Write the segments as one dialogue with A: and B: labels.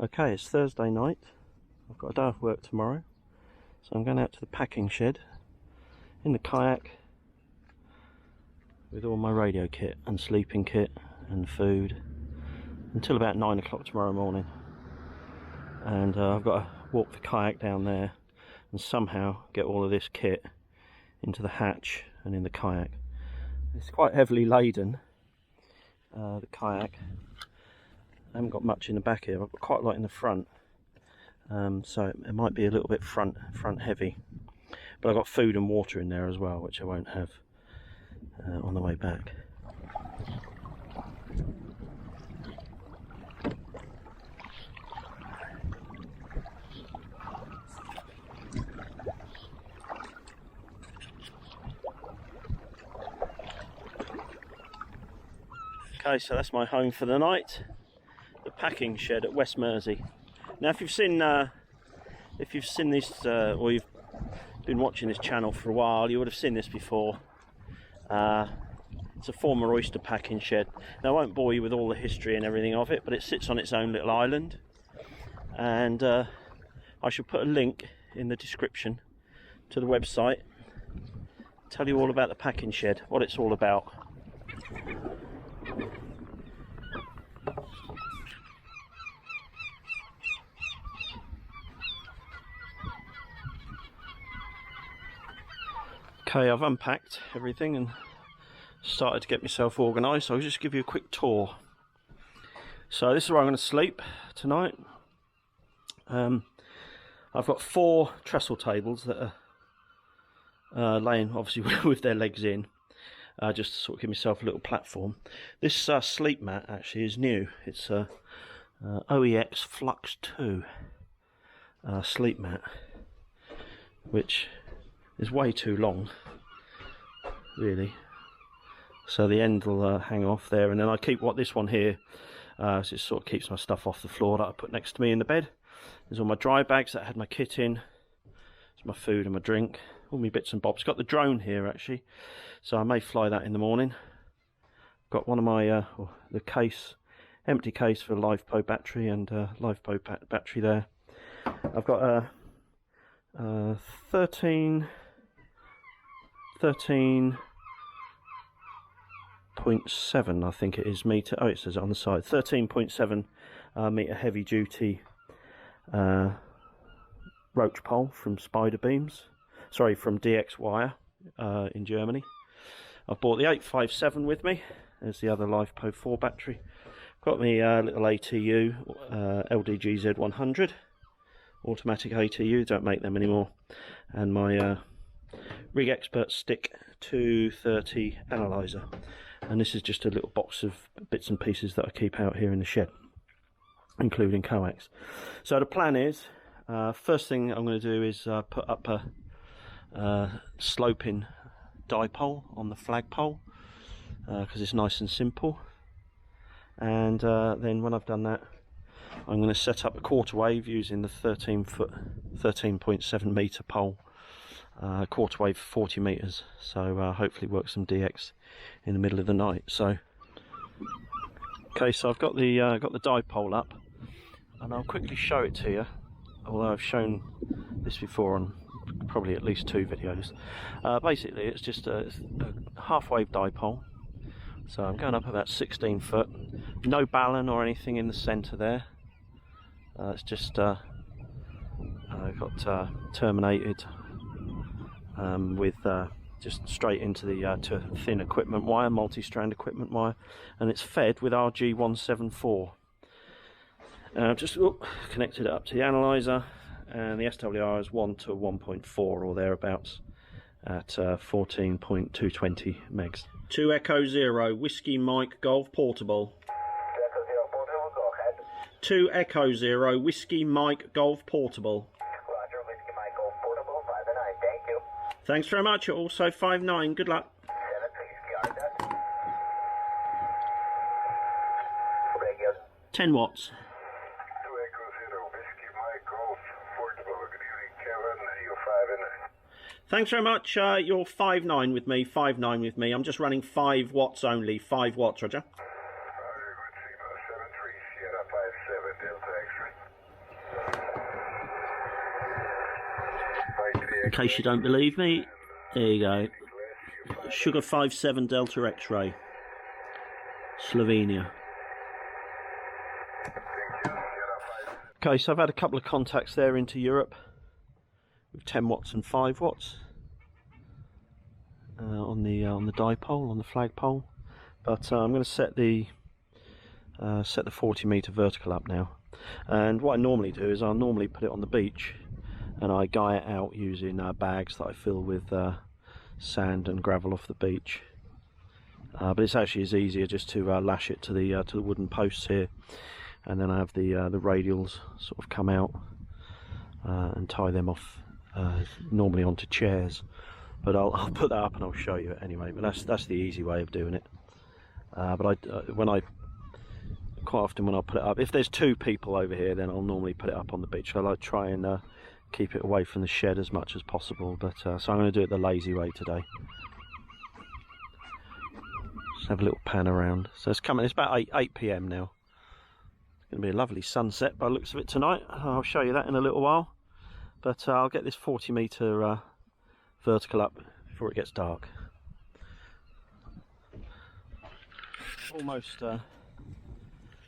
A: Okay, it's Thursday night. I've got a day of work tomorrow, so I'm going out to the packing shed in the kayak with all my radio kit and sleeping kit and food until about 9 o'clock tomorrow morning. And I've got to walk the kayak down there and somehow get all of this kit into the hatch and in the kayak. It's quite heavily laden, the kayak. I haven't got much in the back here, I've got quite a lot in the front, so it might be a little bit front heavy, but I've got food and water in there as well, which I won't have on the way back. Okay, so that's my home for the night. The packing shed at West Mersey. Now, if you've seen this, or you've been watching this channel for a while, you would have seen this before. It's a former oyster packing shed. Now, I won't bore you with all the history and everything of it, but it sits on its own little island, and I shall put a link in the description to the website. Tell you all about the packing shed, what it's all about. Okay, I've unpacked everything and started to get myself organised, so I'll just give you a quick tour. So this is where I'm going to sleep tonight. I've got 4 trestle tables that are laying obviously with their legs in, just to sort of give myself a little platform. This sleep mat actually is new. It's a OEX Flux 2 sleep mat, which is way too long, really. So the end will hang off there, and then I keep this one here, so it sort of keeps my stuff off the floor that I put next to me in the bed. There's all my dry bags that I had my kit in. There's my food and my drink, all my bits and bobs. Got the drone here actually, so I may fly that in the morning. Got one of my the case, empty case for a LivePo battery, and LivePo battery there. I've got a 13.7 I think it is meter. Oh, it says it on the side. 13.7 meter heavy duty roach pole from Spider Beams. Sorry, from DX wire in Germany. I've bought the 857 with me. There's the other LivePo 4 battery. Got me little ATU LDGZ 100 automatic ATU. Don't make them anymore. And my Rig Expert Stick 230 analyzer, and this is just a little box of bits and pieces that I keep out here in the shed, including coax. So the plan is, first thing I'm going to do is put up a sloping dipole on the flagpole, because it's nice and simple, and then when I've done that, I'm going to set up a quarter wave using the 13.7 meter pole. Quarter wave 40 meters, so hopefully work some DX in the middle of the night. So okay, so I've got the dipole up, and I'll quickly show it to you, although I've shown this before on probably at least 2 videos. Basically it's just a half wave dipole, so I'm going up about 16 foot, no balun or anything in the center there. It's just got terminated with just straight into the to thin equipment wire, multi-strand equipment wire, and it's fed with RG174. Just connected it up to the analyzer, and the SWR is 1 to 1.4 or thereabouts at 14.220 megs. 2 Echo 0 Whiskey Mike Golf Portable. 2 Echo 0 Whiskey Mike Golf Portable.
B: Roger, Whiskey Mike Golf Portable, 5-9, thank you.
A: Thanks very much, also 5-9, good luck.
B: 7, please, PR
A: 10 watts.
B: 2 Echo 0 Whiskey Mike Golf Portable, good evening, Kevin, you're 5-9.
A: Thanks very much, you're 5-9 with me, 5-9 with me. I'm just running 5 watts only, 5 watts, Roger.
B: Very good, Sigma 73, Sierra 57, Delta X-ray.
A: In case you don't believe me, there you go. Sugar 57 Delta X-ray, Slovenia. Okay, so I've had a couple of contacts there into Europe with 10 watts and 5 watts on the dipole, on the flagpole. But I'm going to set the 40 meter vertical up now. And what I normally do is I'll normally put it on the beach, and I guy it out using bags that I fill with sand and gravel off the beach. But it's actually is easier just to lash it to the wooden posts here, and then I have the radials sort of come out and tie them off normally onto chairs. But I'll put that up and I'll show you it anyway. But that's the easy way of doing it. But quite often when I put it up, if there's 2 people over here, then I'll normally put it up on the beach. I like try and keep it away from the shed as much as possible. But so I'm going to do it the lazy way today. Just have a little pan around. So it's coming. It's about 8 p.m. now. It's going to be a lovely sunset by the looks of it tonight. I'll show you that in a little while. But I'll get this 40 meter vertical up before it gets dark.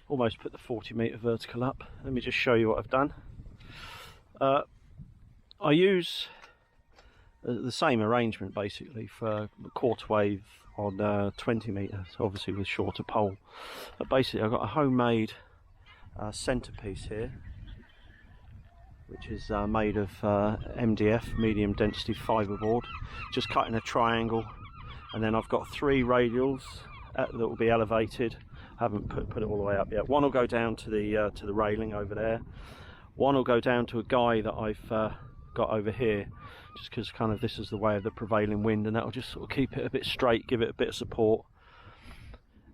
A: Almost put the 40 meter vertical up. Let me just show you what I've done. I use the same arrangement basically for quarter wave on 20 meters, obviously with shorter pole. But basically I've got a homemade centerpiece here, which is made of MDF, medium density fiberboard, just cut in a triangle, and then I've got 3 radials that will be elevated. I haven't put it all the way up yet. One will go down to the railing over there. One will go down to a guy that I've got over here, just because kind of this is the way of the prevailing wind, and that will just sort of keep it a bit straight, give it a bit of support.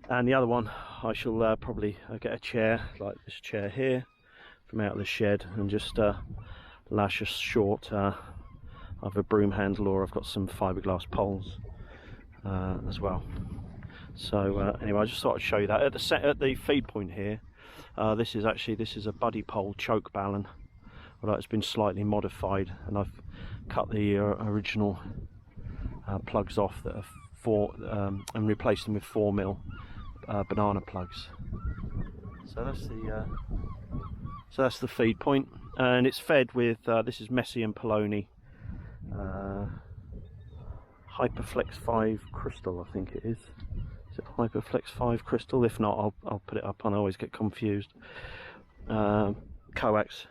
A: And the other one, I shall probably get a chair like this chair here from out of the shed, and just lash a short either broom handle, or I've got some fiberglass poles as well. So anyway, I just thought I'd show you that at the feed point here. This is a buddy pole choke ballon, although it's been slightly modified, and I've cut the original plugs off that are 4 and replaced them with 4mm banana plugs. So that's the feed point, and it's fed with this is Messi and Poloni Hyperflex 5 crystal, I think it is. Is it Hyperflex 5 crystal? If not, I'll put it up, and I always get confused. Coax.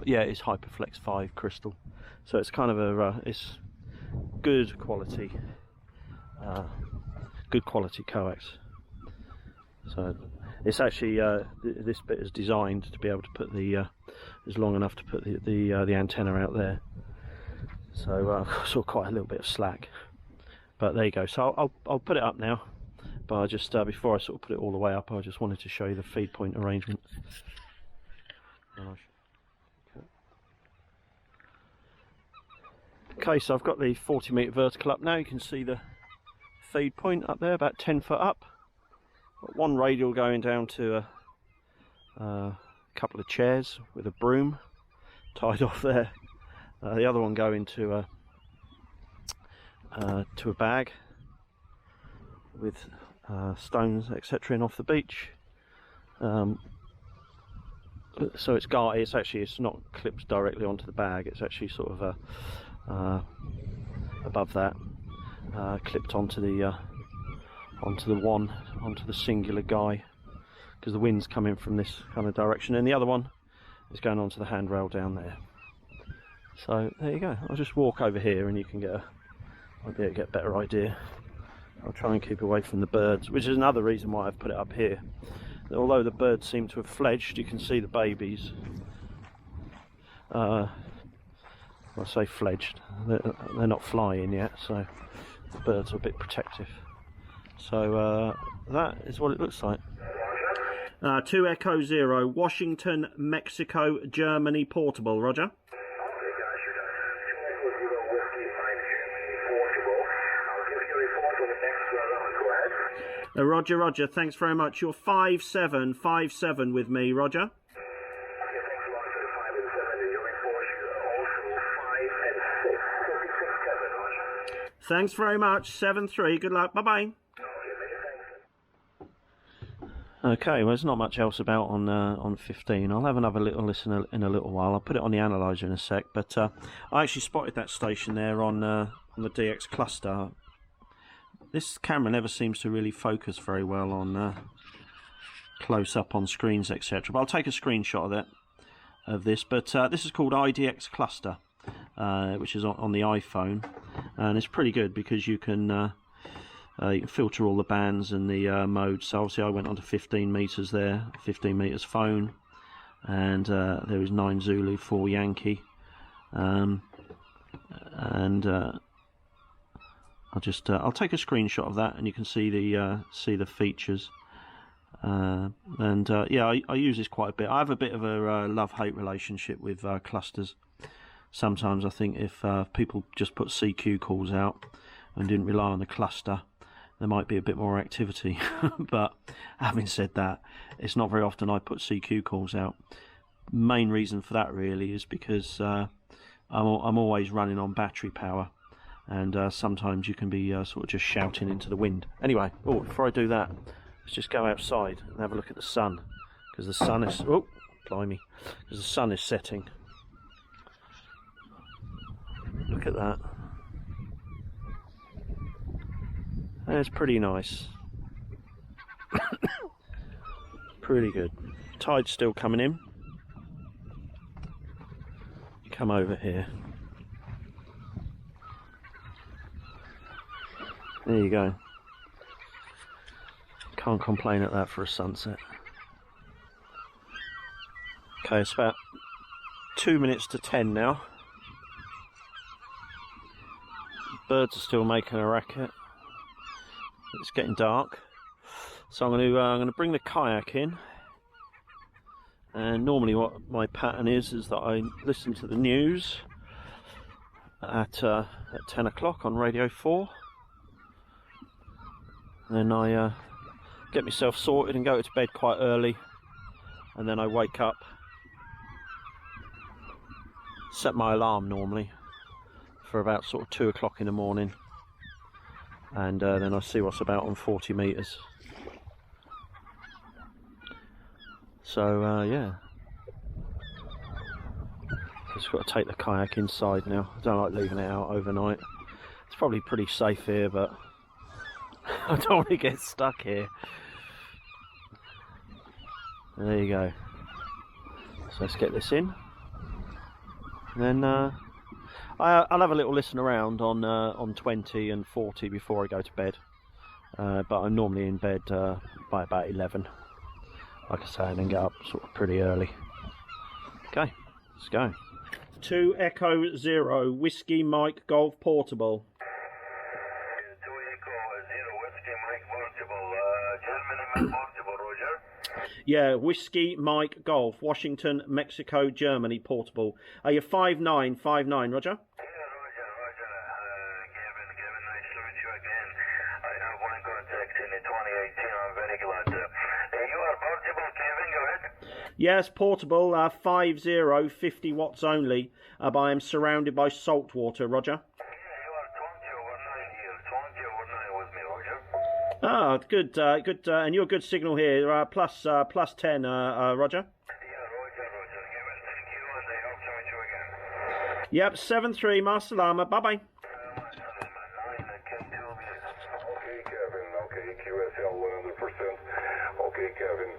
A: Yeah, it's Hyperflex 5 crystal. So it's kind of it's good quality coax. So it's actually this bit is designed to be able to put is long enough to put the antenna out there. So I saw quite a little bit of slack. But there you go. So I'll put it up now. But I just before I sort of put it all the way up, I just wanted to show you the feed point arrangement. Okay, so I've got the 40 meter vertical up now. You can see the feed point up there, about 10 foot up. Got one radial going down to a couple of chairs with a broom tied off there. The other one going to a bag with stones, etc., in off the beach. So it's not clipped directly onto the bag. It's actually sort of above that, clipped onto the singular guy, because the wind's coming from this kind of direction, and the other one is going onto the handrail down there. So there you go. I'll just walk over here and you can get a better idea. I'll try and keep away from the birds, which is another reason why I've put it up here. Although the birds seem to have fledged, you can see the babies. I say fledged, they're not flying yet, so the birds are a bit protective. So that is what it looks like. 2 Echo 0, Washington, Mexico, Germany, portable, roger. Roger, roger, thanks very much. You're 5757 with me, roger.
B: Okay, thanks a lot for the 5 and 7, and your report also
A: Thanks very much. 7-3. Good luck. Bye-bye. Okay, well, there's not much else about on 15. I'll have another little listen in a little while. I'll put it on the analyzer in a sec. But I actually spotted that station there on the DX cluster. This camera never seems to really focus very well on close up on screens, etc. But I'll take a screenshot of this. But this is called IDX cluster, which is on the iPhone, and it's pretty good because you can filter all the bands and the modes. So obviously I went on to 15 meters there, 15 meters phone, and there was 9 Zulu, 4 Yankee, and I'll take a screenshot of that, and you can see the features. Yeah, I use this quite a bit. I have a bit of a love-hate relationship with clusters. Sometimes I think if people just put CQ calls out and didn't rely on the cluster, there might be a bit more activity. But having said that, it's not very often I put CQ calls out. Main reason for that really is because I'm always running on battery power, and sometimes you can be sort of just shouting into the wind. Anyway, before I do that, let's just go outside and have a look at the sun, because the sun is because the sun is setting. Look at that. That's pretty nice. Pretty good. Tide's still coming in. Come over here. There you go. Can't complain at that for a sunset. Okay, it's about 2 minutes to 10 now. Birds are still making a racket. It's getting dark, so I'm going to bring the kayak in. And normally, what my pattern is that I listen to the news at 10 o'clock on Radio 4. Then I get myself sorted and go to bed quite early, and then I wake up, set my alarm normally for about sort of 2 o'clock in the morning, and then I see what's about on 40 meters. So yeah, just got to take the kayak inside now. I don't like leaving it out overnight. It's probably pretty safe here, but I don't want to get stuck here. There you go. So let's get this in, and then I'll have a little listen around on 20 and 40 before I go to bed. But I'm normally in bed by about 11, like I say, and then get up sort of pretty early. Okay, let's go. 2 Echo 0 Whiskey Mike Golf Portable.
B: 2 Echo 0 Whiskey Mike Portable. Germany Portable, Roger.
A: Yeah, Whiskey Mike Golf, Washington, Mexico, Germany Portable. Are you 5959, Roger? Yes, portable, 50, 50 watts only, but I am surrounded by salt water, Roger. Ah, good, good, and you're good signal here, plus 10, Roger. Yep, 7-3, Ma Salama, bye-bye.
B: Okay, Kevin, okay, QSL 100%. Okay, Kevin.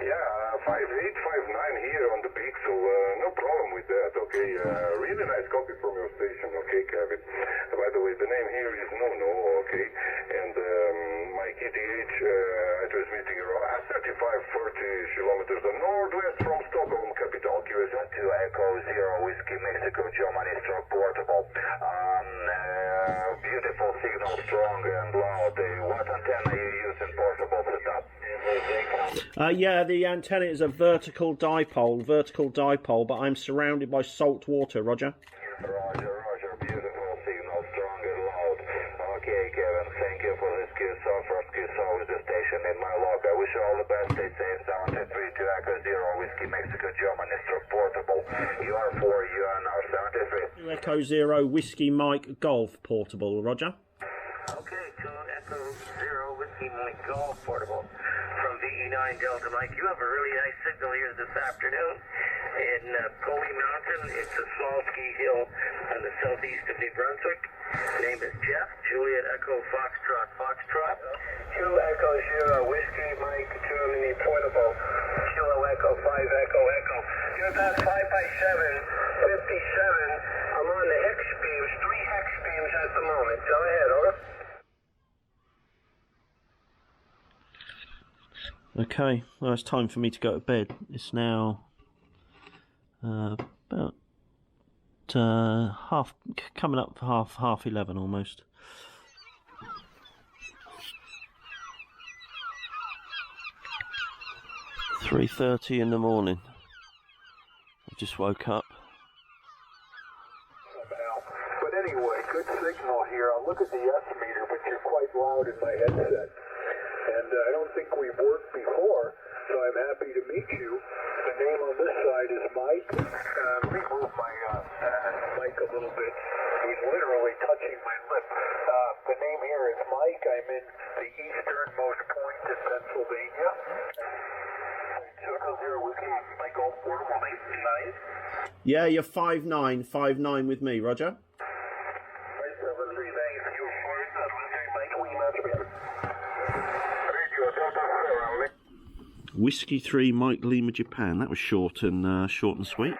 B: Yeah, 5859 here on the Pixel, no problem with that, okay. Really nice copy from your station, okay, Kevin. By the way, the name here is No, okay. And my KTH, I transmitting around 35-40 kilometers northwest from Stockholm, capital, QSL. 2 Echo 0 Whiskey Mexico, Germany, stroke portable. Beautiful signal, strong and loud. What antenna you use in portable setup?
A: Yeah, the antenna is a vertical dipole, but I'm surrounded by salt water, Roger.
B: Roger, beautiful signal, strong and loud. Okay, Kevin, thank you for this QSO. First QSO is the station in my log. I wish you all the best. Stay safe. 73 to Echo 0 Whiskey Mexico, Germany, stroke portable. You are 4, you are now 73.
A: Echo 0 Whiskey Mike Golf Portable, Roger.
C: Okay, to Echo 0 Whiskey Mike Golf Portable from VE9 Delta Mike. You have a really nice signal here this afternoon in Coley Mountain. It's a small ski hill on the southeast of New Brunswick. Name is Jeff. Juliet Echo Foxtrot Foxtrot. 2 Echo 0 Whiskey Mike 2 Mini Portable. Kilo Echo 5 Echo Echo. You're about 5 by 7, 57. I'm on the hex beams, 3 hex beams at the moment. Go ahead, over.
A: Okay, well, it's time for me to go to bed. It's now about coming up for half 11 almost. "3:30 in the morning. I just woke up.
B: But anyway, good signal here. I'll look at the S meter, but you're quite loud in my headset. And I don't think we've worked before, so I'm happy to meet you. The name on this side is Mike. Let me move my mic a little bit. He's literally touching my lip. The name here is Mike. I'm in the easternmost point in Pennsylvania. Circle 0 Whiskey, Mike Golf Portable, 9.
A: Yeah, you're 5'9", with me, Roger. Whiskey 3, Mike Lima, Japan. That was short and sweet.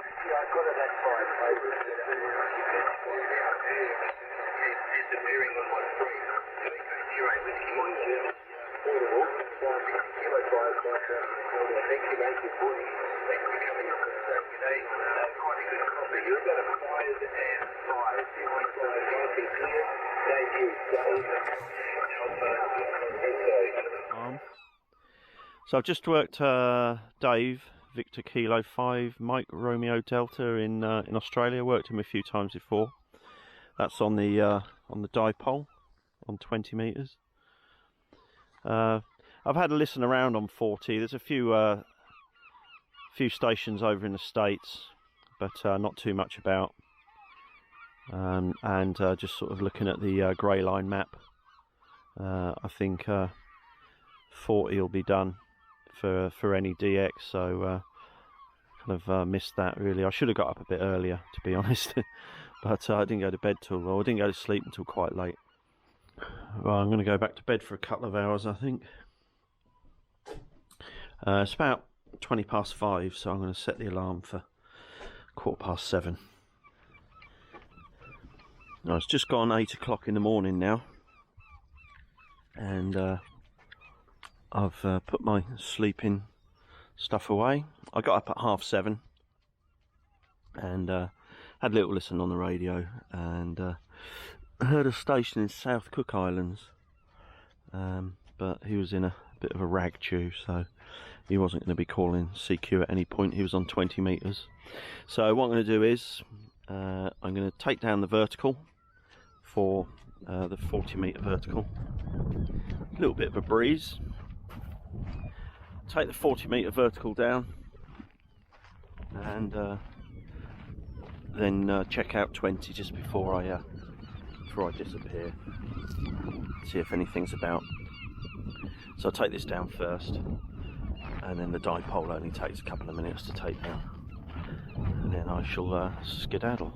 A: So I've just worked Dave, Victor Kilo 5, Mike Romeo Delta in Australia. Worked him a few times before. That's on the dipole on 20 meters. I've had a listen around on 40. There's a few stations over in the States, but not too much about. And just sort of looking at the grey line map, I think 40 will be done for any DX, so kind of missed that really. I should have got up a bit earlier, to be honest, but I didn't go to bed I didn't go to sleep until quite late. Well, I'm going to go back to bed for a couple of hours, I think. It's about 20 past 5, so I'm going to set the alarm for 7:15. No, it's just gone 8 o'clock in the morning now, and I've put my sleeping stuff away. I got up at 7:30 and had a little listen on the radio, and heard a station in South Cook Islands, but he was in a bit of a rag chew, so he wasn't going to be calling CQ at any point. He was on 20 meters. So what I'm going to do is I'm going to take down the vertical for the 40 meter vertical. A little bit of a breeze. Take the 40 meter vertical down, and then check out 20 just before I disappear. See if anything's about. So I'll take this down first, and then the dipole only takes a couple of minutes to take down, and then I shall skedaddle.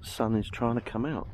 A: The sun is trying to come out.